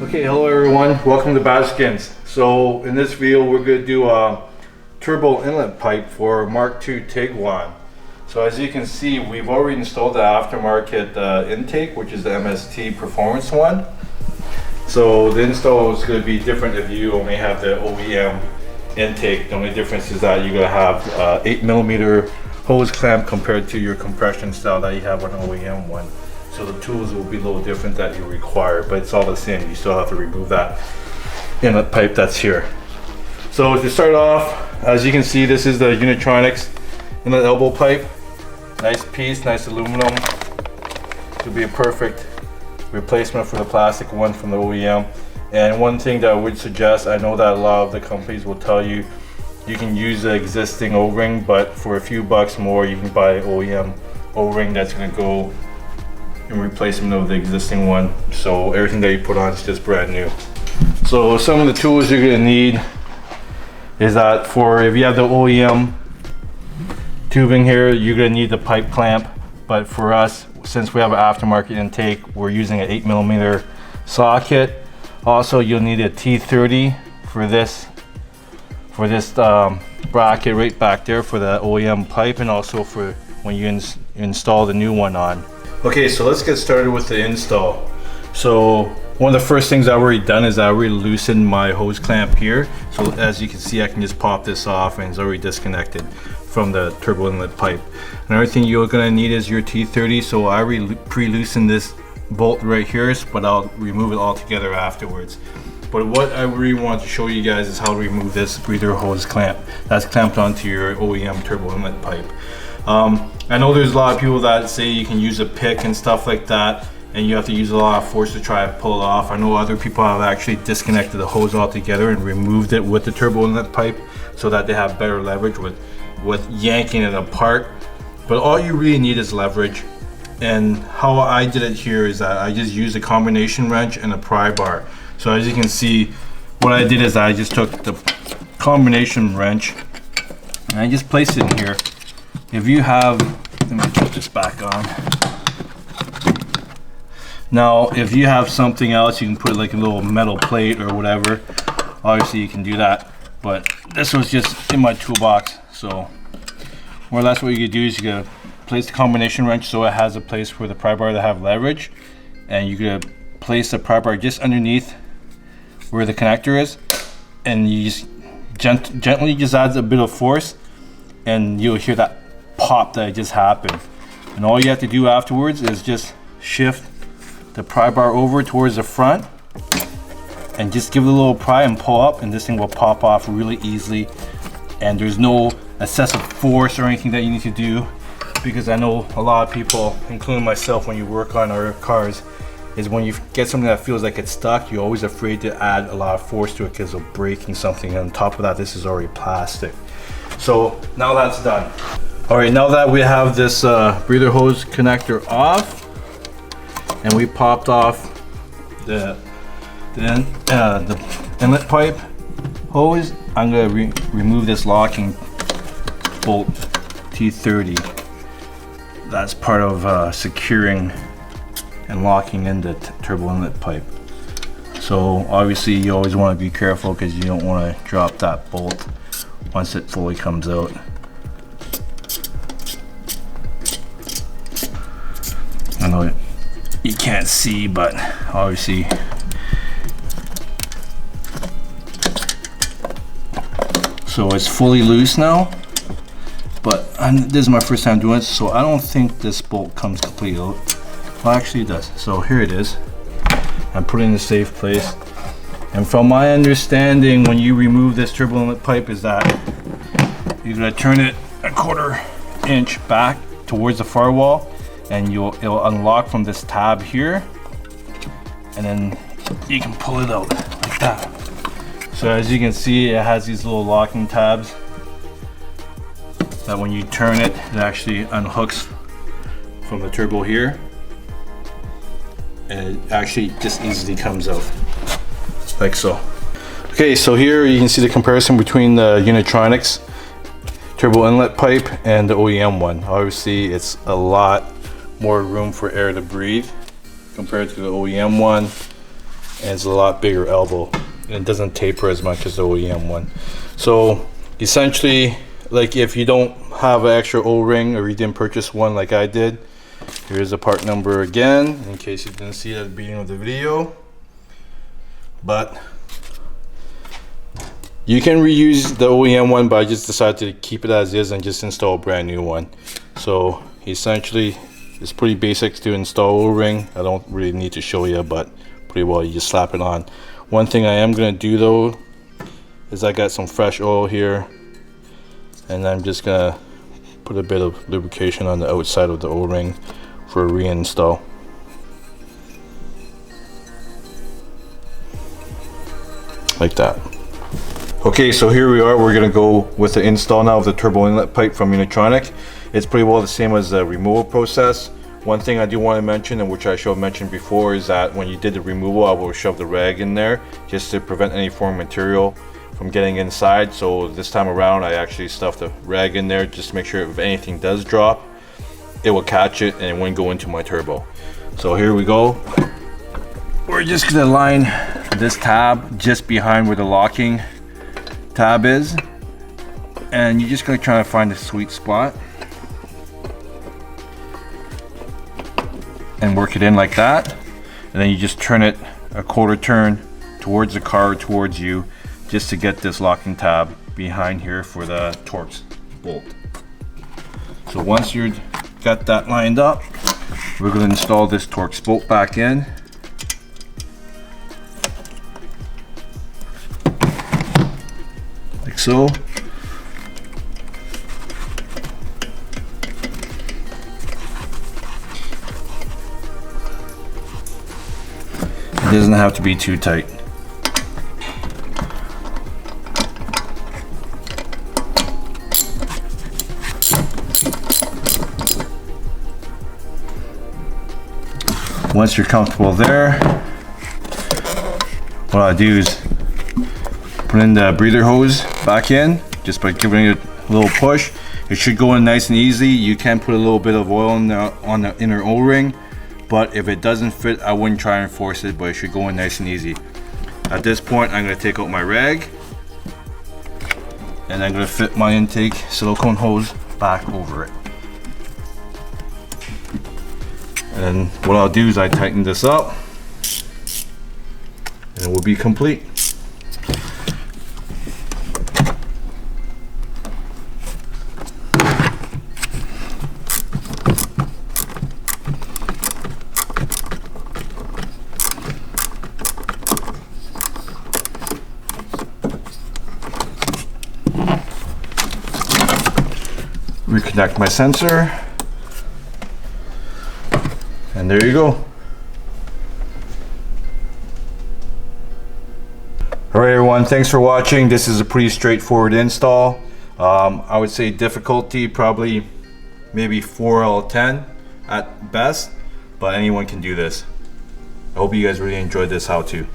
Okay, hello everyone, welcome to Badgeskins. So in this video we're going to do a turbo inlet pipe for MK2 Tiguan. So as you can see, we've already installed the Aftermarket Intake, which is the MST performance one. So the install is going to be different if you only have the OEM intake. The only difference is that you're going to have 8mm hose clamp compared to your compression style that you have on OEM one. So the tools will be a little different that you require, but it's all the same. You still have to remove that inlet pipe that's here. So to start off, as you can see, this is the Unitronics inlet elbow pipe. Nice piece, nice aluminum. It will be a perfect replacement for the plastic one from the OEM. And one thing that I would suggest, I know that a lot of the companies will tell you you can use the existing O-ring, but for a few bucks more you can buy OEM O-ring that's going to go in replacement of the existing one. So everything that you put on is just brand new. So some of the tools you're going to need is that for if you have the OEM tubing here, you're going to need the pipe clamp. But for us, since we have an aftermarket intake, we're using an 8mm socket. Also, you'll need a T30 for this bracket right back there for the OEM pipe, and also for when you install the new one on. Okay, so let's get started with the install. So one of the first things I've already done is I already loosened my hose clamp here. So as you can see, I can just pop this off and it's already disconnected from the turbo inlet pipe. Another thing you're gonna need is your T30. So I already pre-loosened this bolt right here, but I'll remove it all together afterwards. But what I really want to show you guys is how to remove this breather hose clamp that's clamped onto your OEM turbo inlet pipe. I know there's a lot of people that say you can use a pick and stuff like that, and you have to use a lot of force to try to pull it off. I know other people have actually disconnected the hose altogether and removed it with the turbo inlet pipe so that they have better leverage with yanking it apart. But all you really need is leverage. And how I did it here is that I just used a combination wrench and a pry bar. So as you can see, what I did is I just took the combination wrench and I just placed it in here. If you have, let me put this back on. Now, if you have something else, you can put like a little metal plate or whatever. Obviously you can do that, but this was just in my toolbox. So more or less what you could do is you could place the combination wrench so it has a place for the pry bar to have leverage, and you could place the pry bar just underneath where the connector is, and you just gently just adds a bit of force, and you'll hear that pop that just happened. And all you have to do afterwards is just shift the pry bar over towards the front and just give it a little pry and pull up, and this thing will pop off really easily. And there's no excessive force or anything that you need to do, because I know a lot of people, including myself, when you work on our cars, is when you get something that feels like it's stuck, you're always afraid to add a lot of force to it because of breaking something. And on top of that, this is already plastic. So now that's done. All right, now that we have this breather hose connector off and we popped off the inlet pipe hose, I'm going to remove this locking bolt T30. That's part of securing and locking in the turbo inlet pipe. So obviously you always want to be careful because you don't want to drop that bolt once it fully comes out. I know you can't see, but obviously so it's fully loose now. But this is my first time doing it, so I don't think this bolt comes completely out. Well, actually it does. So here it is. I'm putting it in a safe place. And from my understanding, when you remove this turbo inlet pipe, is that you're gonna turn it a 1/4 inch back towards the firewall, and it'll unlock from this tab here, and then you can pull it out like that. So as you can see, it has these little locking tabs that when you turn it, it actually unhooks from the turbo here, and it actually just easily comes out like so. Okay, so here you can see the comparison between the Unitronics turbo inlet pipe and the OEM one. Obviously it's a lot more room for air to breathe compared to the OEM one. and it's a lot bigger elbow, and it doesn't taper as much as the OEM one. So essentially, like if you don't have an extra O-ring or you didn't purchase one like I did, here's the part number again in case you didn't see it at the beginning of the video. But you can reuse the OEM one, but I just decided to keep it as is and just install a brand new one. So essentially it's pretty basic to install O-ring. I don't really need to show you, but pretty well you just slap it on. One thing I am going to do though is I got some fresh oil here, and I'm just going to put a bit of lubrication on the outside of the O-ring for a reinstall. Like that. Okay, so here we are. We're going to go with the install now of the turbo inlet pipe from Unitronic. It's pretty well the same as the removal process. One thing I do want to mention, and which I should have mentioned before, is that when you did the removal, I will shove the rag in there just to prevent any foreign material from getting inside. So this time around I actually stuffed the rag in there just to make sure if anything does drop, it will catch it and it won't go into my turbo. So here we go. We're just going to line this tab just behind where the locking tab is, and you're just going to try to find a sweet spot and work it in like that, and then you just turn it a quarter turn towards the car, towards you, just to get this locking tab behind here for the Torx bolt. So once you've got that lined up, we're going to install this Torx bolt back in. Like so. It doesn't have to be too tight. Once you're comfortable there, what I do is put in the breather hose back in just by giving it a little push. It should go in nice and easy. You can put a little bit of oil on the inner O-ring, but if it doesn't fit, I wouldn't try and force it, but it should go in nice and easy. At this point, I'm going to take out my rag, and I'm going to fit my intake silicone hose back over it. And what I'll do is I tighten this up, and it will be complete. Reconnect my sensor, and there you go. Alright everyone, thanks for watching. This is a pretty straightforward install. I would say difficulty probably maybe 4 out of 10 at best, but anyone can do this. I hope you guys really enjoyed this how-to.